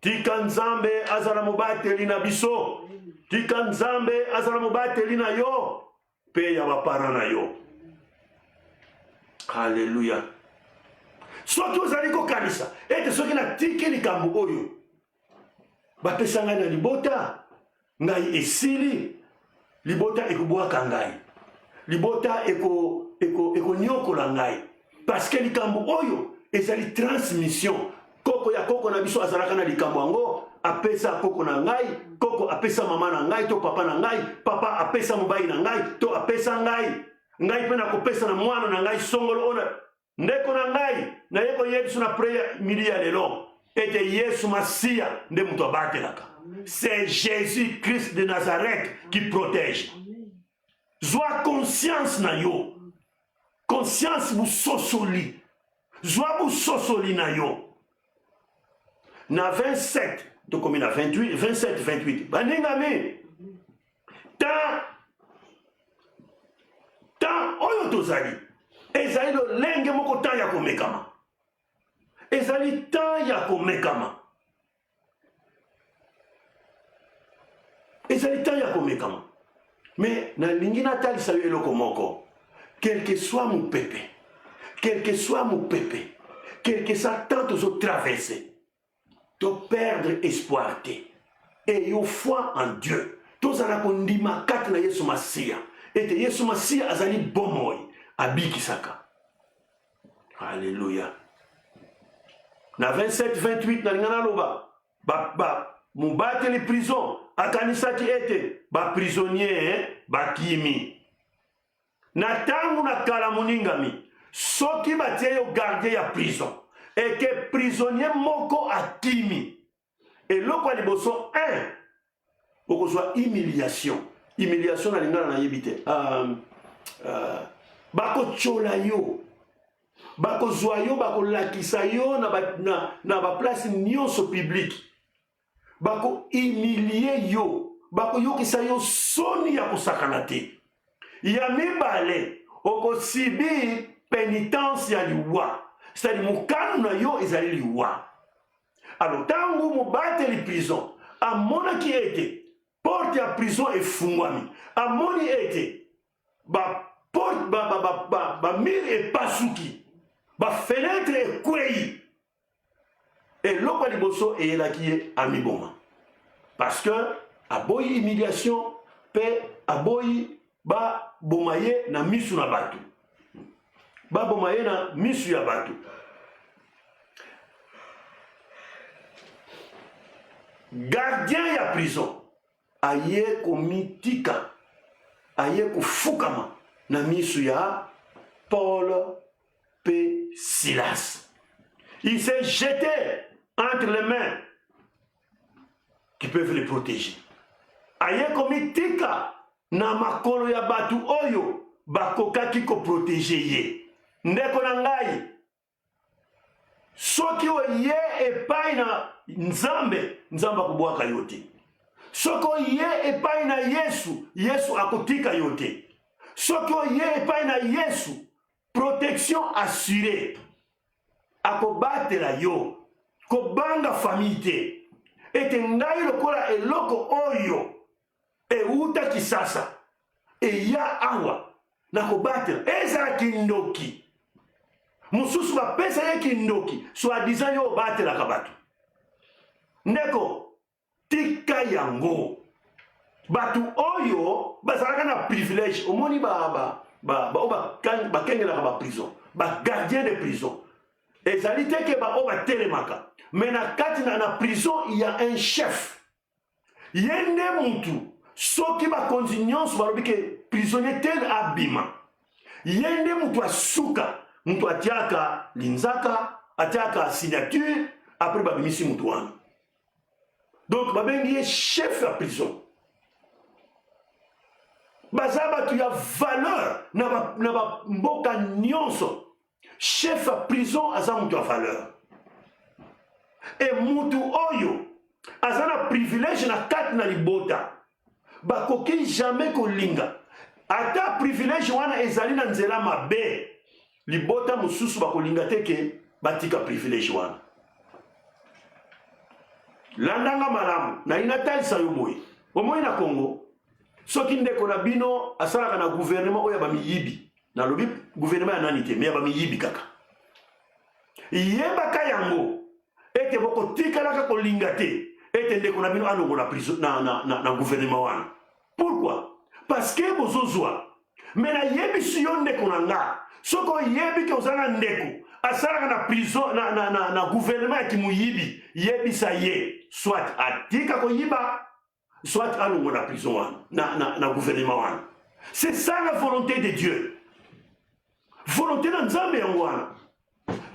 Tika nzambe azala mobateli na biso. Tika nzambe azala mobateli na yo, pe ya bapara na yo. Hallelujah. Soki ozali kokanisa ete soki natiki likambo oyo bapesa ngai na libota ngai esili libota ekobwaka ngai libota ekonyokola ngai parce que likambo oyo ezali transmission. Koko ya koko na biso azalaka na likambo yango apesa koko na ngai, koko apesa mama na ngai to papa na ngai, papa apesa mobali na ngai to apesa ngai pe na kopesa na mwana na ngai songolo ona ndeko na ngai na yeko yesu na prière midi ya lelo ete Yesu Masia nde mutu abatelaka. C'est Jésus Christ de Nazareth qui protège. Zwa conscience na yo, conscience busosoli, zwa busosoli na yo. Na 27 to komi na 28 27 28 baningami ta oyo tozali ezali lolenge moko ta ya komekama, ezali ta ya komekama, ezali ta ya komekama. Mais na lingi natalisa yo eloko moko, quel que soit mon pépé, quel que soit mon pépé, quel que soit tant de traverser, de perdre espoir te et yo foi en Dieu. Tozala kondima kati na Yesu Masia. Ete Yesu Masia azali bomoi abikisaka. Alléluia. Na 27 28 na lingana loba mubateli prison akanisaki ete baprisonnier bakimi na tangu na kala moningami soki batie yo gardien ya prison eke prisonnier moko akimi eloko ya liboso 1 okozwa humiliation na lingana na yebi te bakochola yo bakozwa yo bakolakisa yo na baplace nyonso publique bakohumilie yo bakoyokisa yo soni ya kosakana te ya mibale okosibir pénitence ya liwa c'est-à-dire mokano na yo ezali liwa alors ntango mobateli prison amonaki ete porte ya prison efungwami amoni ete bamire epasuki bafenetre ekwei eloko ya liboso eyelaki ye amiboma parce que aboyi humiliation mpe aboyi baboma ye na misu na bato baboma ye na misu ya bato gardien ya prison aye komitika aye kofukama na misu ya Paul P. Silas. Il s'est jeté entre les mains qui peuvent les protéger. Aye komitika na makolo ya batu oyo bakokaki ko protéger ye. Ndeko na ngai soki oye epai na nzambe akobwaka yo te. Soki oye epai na Yesu akotika yo te. Soki oye epai na Yesu protection assurée akobatela yo kobanga famille te ete ngai lokola eloko oyo euta kisasa eya awa nakobatela ezalaki ndoki mosusu bapesa ye kindoki soi-disant yo obatelaka bato ndeko tika yango bato oyo bazalaka na privilège omoni bakengelaka baprison bagardien de prison ezali te ke bao batelemaka mais na kati na prison il y a un chef ye nde mutu soki bakonzi nyonso balobi ke prisonnier tel abima ye nde mutu asuka mutu atiaka linzaka atiaka signature après babimisi mutu wana donc babengi ye chef ya prison baza bato ya valeur na bamboka nyonso chef ya prison aza mutu ya valeur e mutu oyo aza na privilège na kati na libota bakoki jamais kolinga ata privilège wana ezali na nzela mabe libota mosusu bakolinga te ke batika privilège wana landanga malamu na inatalisa yo boye omoi na Congo soki ndeko na bino asalaka na gouvernement oyo bamiyibi nalobi gouvernement ya nani te me ya bamiyibi kaka yebaka yango ete bokotikalaka kolinga te ete ndeko na bino alongo na prison na gouvernement wana pourquoi parce que bozozwa me nayebisi yo ndeko na nga soki oyebi ke ozala ndeko asalaka na prison na gouvernement ya kimuyibi yebisa ye soit atika koyiba soit alongo na prison wana na gouvernement wana c'est ça la volonté de Dieu volonté na nzambe yango wana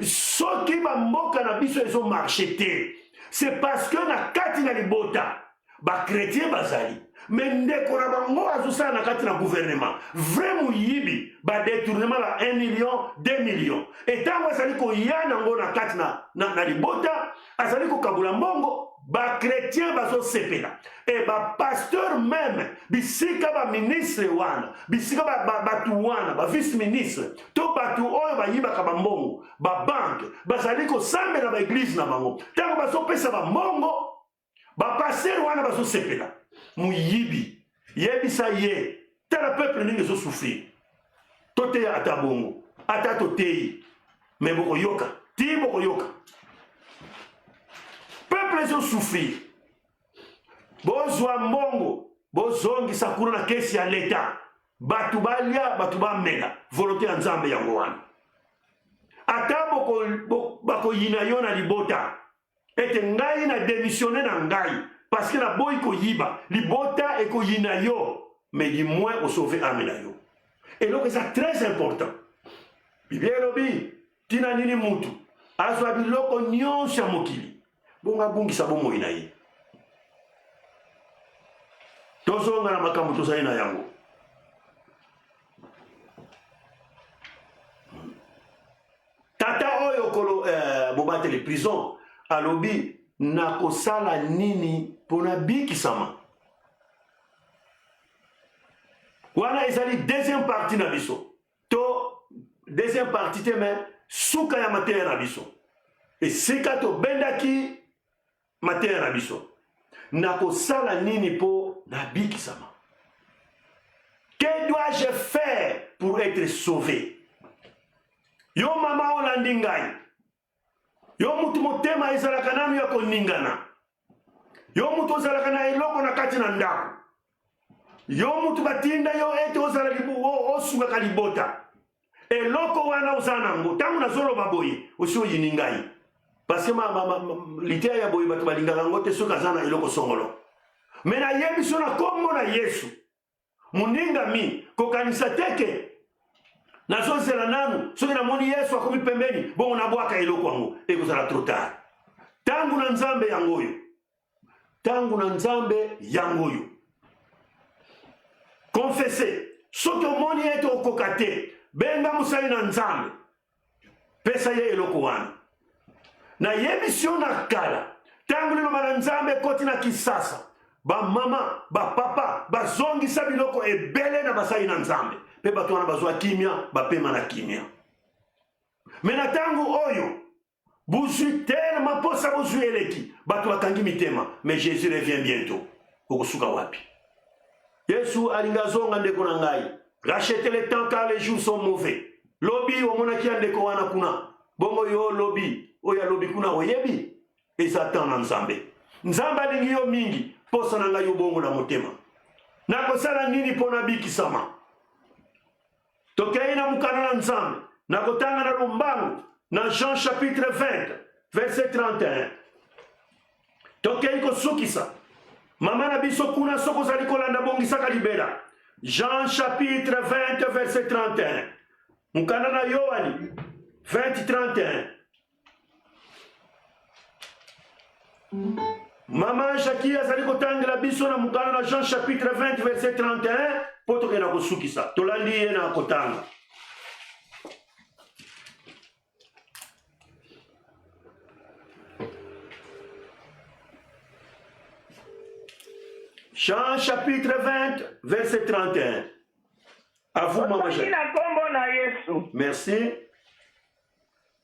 soki bamboka na biso ezomarche te c'est parce que na kati na libota bakretien bazali me ndeko na bango azosala na kati na gouvernement vrai moyibi badetournement ba 1 million 2 millions etango azali koya nango na kati na libota azali kokabula mbongo bakretien bazosepela e bapasteur même bisika baministre wana bisika batu wana bavice ministre to batu oyo bayibaka bambongo babanke bazali kosambela baeglise na bango ntango bazopesa bambongo bapasteur wana bazosepela muyibi yebisa ye tala peuple ndenge ezosouffrir toteya ata bongo ata toteyi me bokoyoka ti bokoyoka peuple ezosouffrir bozwa mbongo bozongisa kuna na kesi ya leta batu balia batu bamela volonté ya nzambe yango wana ata bakoyina yo na libota ete ngai na démissionné na ngai parce que na boyi koyiba libota ekoyina yo mais du moins au sauver ame na yo. Et donc c'est très important. Biblia elobi tina nini mutu azwa biloko nyonso ya mokili bonga bungisa bomoi na ye. Tozonga na makambo tozali na yango. Tata oyo kolo bobateli prison alobi nakosala nini pona bikisama. Wana ezali deuxième partie na biso. To deuxième partie te mais suka ya mateya na biso. Et sika to bendaki mateya na biso. Nakosala nini po na bikisama. Que dois-je faire pour être sauvé? Yo mama olandi ngai. Yo mutu motema ezalaka nanu ya koningana. Yo mutu ozalaka na eloko na kati na ndako. Yo mutu batinda yo ete ozala osungaka libota. Eloko wana ozana ngo tangu nazoloba boye osi oyini ngai. Parce que litea ya boye bato balingaka ngo te soki aza na eloko songolo. Me nayebi so na kombo na Yesu. Muninga mi kokanisa teke nazozela nanu soki namoni Yesu akomi pembeni bongo nabwaka eloko yango ekozala trop tard. Tangu na Nzambe yangoyo. Tangu na Nzambe yangoyo. Confessez. Soki omoni ete okoka te benga mosali na Nzambe pesa ye eloko wana. Na yemisio na kala tangu liloba na Nzambe koti na kisasa ba mama ba papa bazongisa biloko ebele na basali na Nzambe pe bato wana bazwa kimia bapema na kimia. Mena tangu oyo buzwi tena maposa buzwi eleki bato bakangi mitema mais Jésus revient bientôt. Okosuka wapi? Yesu alingazonga ndeko na ngai. Rachetez le temps car les jours sont mauvais. Lobi omonaki ndeko wana kuna. Bongo yo lobi oya lobi kuna oyebi. Ezatan na Nzambe. Nzambe alingi yo mingi posa na ngai yo bongo na motema. Nakosala nini pona bikisama? Tokei na mukana na Nzambe. Nakotanga na lumbangu na Jean chapitre 20 verset 31. Tokei kosukisa. Mama na biso kuna soko zali kolanda bongisaka libela. Jean chapitre 20 verset 31. Mukana na Yohani 20 31. Mama Shakia zali kotangela biso na mukana na Jean chapitre 20 verset 31 poto kena kosukisa. Tolandi ye na kotanga. Jean chapitre 20, verset 31. À vous, maman. Merci.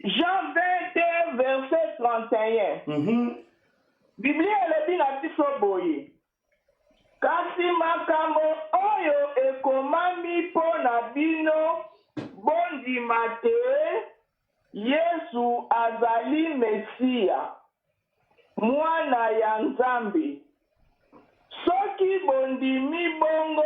Jean 21, verset 31. Biblia elebi na biso boye. Kasi makambo oyo ekomami po na bino bondima te Yesu azali Mesia, mwana ya Nzambe. Soki bondimi bongo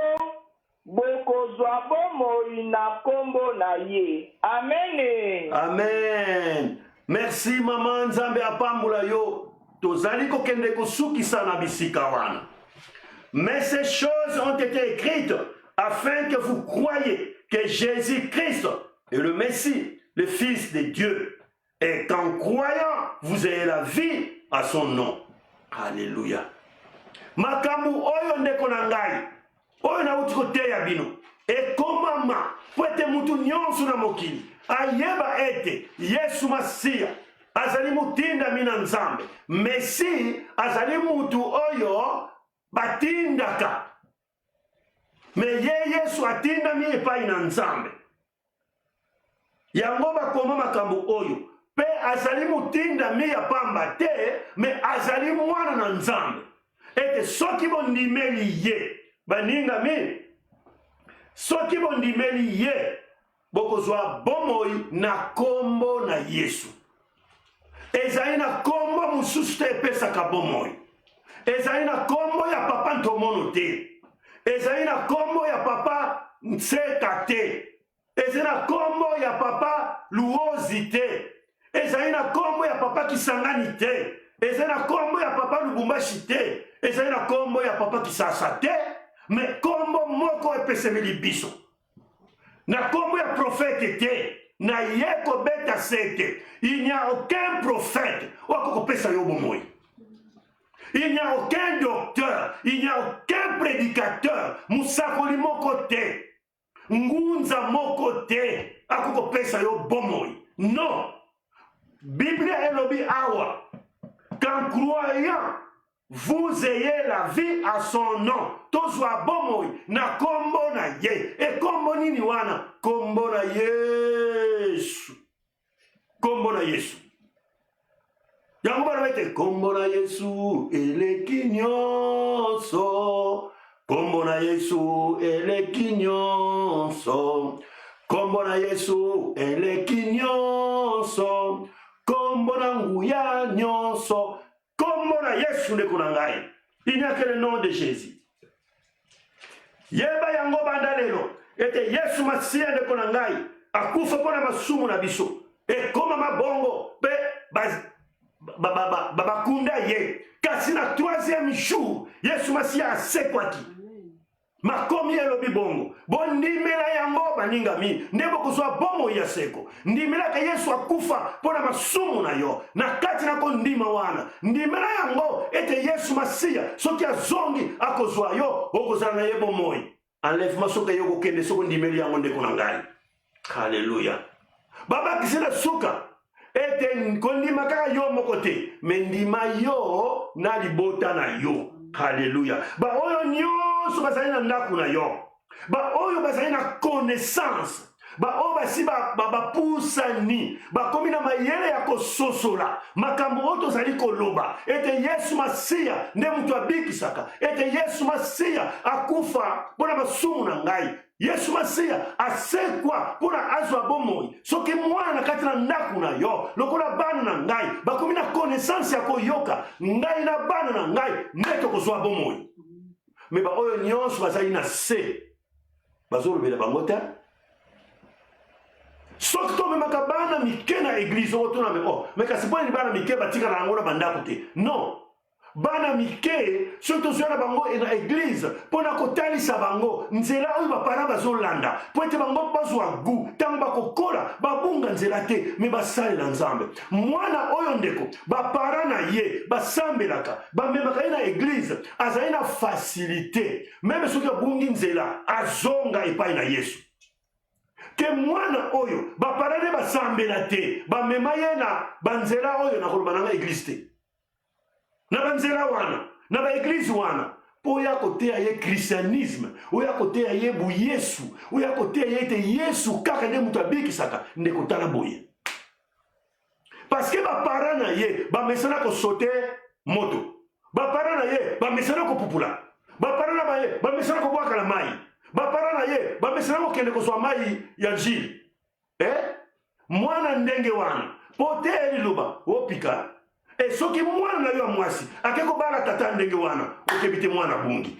bokozwa bomoi na kombo na ye. Amen. Amen. Merci maman Nzambe apambula yo. Tozali kokende kosukisa na bisika wana. Mais ces choses ont été écrites afin que vous croyiez que Jésus-Christ est le Messie, le Fils de Dieu, et qu'en croyant, vous ayez la vie à son nom. Alléluia. Makamu oyo ndeko na ngai oyo na uti koteya bino ekomama po ete mutu nyonso na mokili ayeba ete Yesu Masiya azali mutinda mina Nzambe. Mesi azali mutu oyo batindaka me ye Yesu atindami epai na Nzambe. Yango bakoma makambo oyo pe azali mutinda mi ya pamba te me azali mwana na Nzambe. Ete soki bondimeli ye baninga mi soki bondimeli ye bokozwa bomoi na kombo na Yesu. Ezali na kombo mususu te epesaka bomoi. Ezali na kombo ya papa ntomono te. Ezali na kombo ya papa nseka te. Ezali na kombo ya papa luozi te. Ezali na kombo ya papa kisangani te. eza na kombo ya papa Lubumbashi te, eza na kombo ya papa Kisasa te, mais kombo moko epesemeli biso. Na kombo ya prophète te, na yeko beta sete. Il n'y a aucun prophète wako pesa yo bomoi. Il n'y a aucun docteur, il n'y a aucun prédicateur, musakoli moko te, ngunza moko te, akoko pesa yo bomoi. Non. Bible elobi awa. Qu'en croyant, vous ayez la vie à son nom. Tozwa bomoi na kombo na ye. E kombo nini wana? Kombo na Yesu. Kombo na Yesu. Yango bana bete kombo na Yesu eleki nyonso. Kombo na Yesu eleki nyonso. Kombo na Yesu eleki nyonso. Kombo na nguya nyonso. Kombo na Yesu ndeko na ngai. Il n'y a que le nom de Jésus. Yeba yango banda lelo. Ete Yesu Masiya ndeko na ngai. Akufa pona masumu na biso. E koma mabongo pe bakunda ye. Kasi na 3e jour Yesu Masiya asekwaki. Makomi elobi bongo. Bon ndimela yango baningami. Ndebo kozwa bongo ya seko. Ndimela ka Yesu akufa pona masumu na yo. Na kati na kondima wana. Ndimela yango ete Yesu Masiya soki azongi akozwa yo okozala na yebo moi. Enlèvement soka yo kokende soko ndimeli yango ndeko na ngai. Hallelujah. Baba kisina suka ete kondima kaka yo moko te. Mendima yo na libota na yo. Hallelujah. Ba oyo nyonso bazali na ndaku na yo. Ba oyo bazali na connaissance. Ba oyo basi bapusani. Bakomi na mayele ya kososola. Makambo oto zali koloba. Ete Yesu Masiya nde mutu abikisaka. Ete Yesu Masiya akufa pona masumu na ngai. Yesu Masiya asekwa pona azwa bomoi. Soki mwana na kati na ndaku na yo. Lokola bana na ngai. Bakomi na connaissance ya koyoka. Ngai na bana na ngai. Neto kozwa bomoi. Me ba oyo nyonso bazali na se. Bazolo bela bangota. Soki to memaka bana mike na église otuna me oh. Me kasi poni bana mike batika na ngona bandako te. Non. Bana mike surtout sur la bango na église pona kotalisa bango nzela oyo bapara bazolanda po ete bango bazwa gu tango bakokola babunga nzela te me basalela nzambe mwana oyo ndeko bapara na ye basambelaka bamemaka ye na église azali na facilité meme soki abungi nzela azonga epai na Yesu ke mwana oyo bapara ne basambela te bamema ye na banzela oyo na koloba nanga église te na banzela wana na ba église wana po ya kotea ye christianisme oya kotea ye bu Yesu oya kotea ye te Yesu kaka nde mutu abikisaka nde kotala boye parce que bapara na ye bamesana kosote moto bapara na ye bamesana kopupula bapara na ye bamesana kobwaka na mai bapara na ye bamesana kokende kozwa mai ya jili mwana ndenge wana po te eliloba opika. Et soki mwana na yo mwasi akeko bala tata ndenge wana okebite mwana bungi.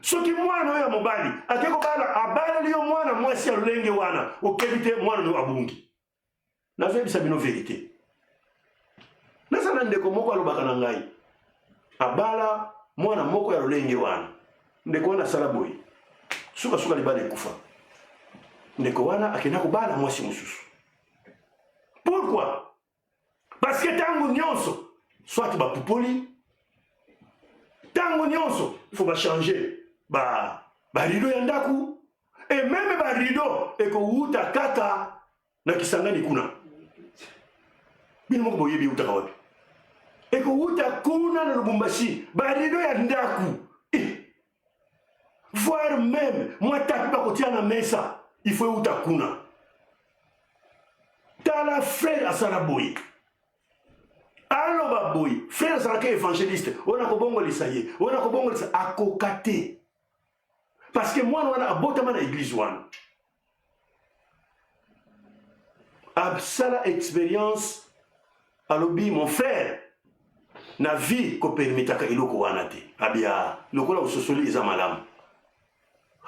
Soki mwana yo mobali akeko bala abala liyo mwana mwasi ya lenge wana okebite mwana no abungi. Nazo bisa bino vérité. Nasana ndeko moko alobaka na ngai. Abala mwana moko ya lenge wana. Ndeko wana sala boy. Suka libale kufa. Ndeko wana akenda kobala mwasi mususu. Pourquoi? Parce que tango nyonso, soit ba pupoli, tango nyonso, il faut changer ba rido ya ndaku, et même ba rido eko uta kaka na Kisangani kuna. Bino moko boyebi uta kawapi. Eko uta kuna na Lubumbashi, ba rido ya ndaku. Voire même, moi tapi ba kotia na mesa, il faut uta kuna. Tala frère asala boye. Alors baboy, frère Zalaka évangéliste, on a kobongo lisaye, on a kobongo lisaye, akokate. Parce que moi, on a abotama na église wana. Absala expérience, alobi mon frère, na vie ko permetaka iloko wana te. Abia, lokola usosoli eza malamu.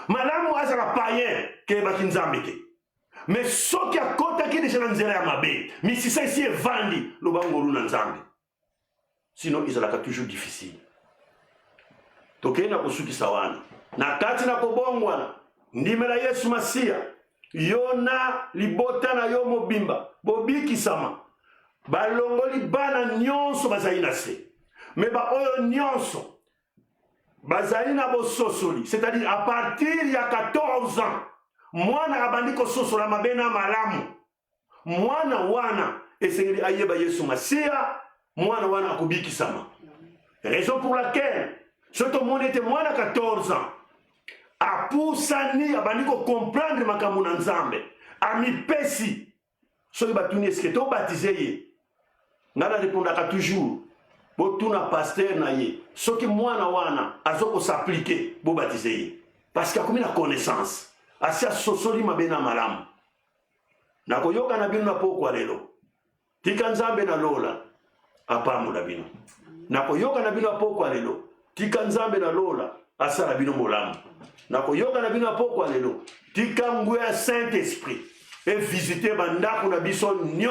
Malamu azala païen, ke bakinzambe te. Mais ce qui a contacté déjà dans le mabe, mais si ça ici est vendu, le bango na nzambe. sinon ezalaka toujours difficile. Tokenda kusukisa wana na kati na kobongwana ndimela Yesu Masia yona libota na yo mobimba bobikisama balongoli bana nyonso bazali na se me ba oyo nyonso bazali na bososoli, c'est-à-dire à partir ya 14 ans mwana abandi kososola mabe na malamu mwana wana esengeli ayeba Yesu Masia mwana wana akobikisama. Raison pour laquelle ce monde était moins de 14 ans. A poussani abandi ko comprendre makambo na Nzambe. A mi pesi. Soki batuni eske to baptisé ye. Ngana répondaka toujours. Bo tuna pasteur na ye. Soki mwana wana azoko s'appliquer bo baptisé ye. Parce qu'il y a comme une connaissance. Asia sosoli mabena malamu. Na koyoka na bino na pokwa lelo. Tika Nzambe na lola. Apamu na bino. Na koyoka na bino na pokwa lelo. Tika Nzambe na lola asala bino molamu. Na koyoka na bino apoko lelo. Tika ngwe Saint-Esprit et visiter bandako na biso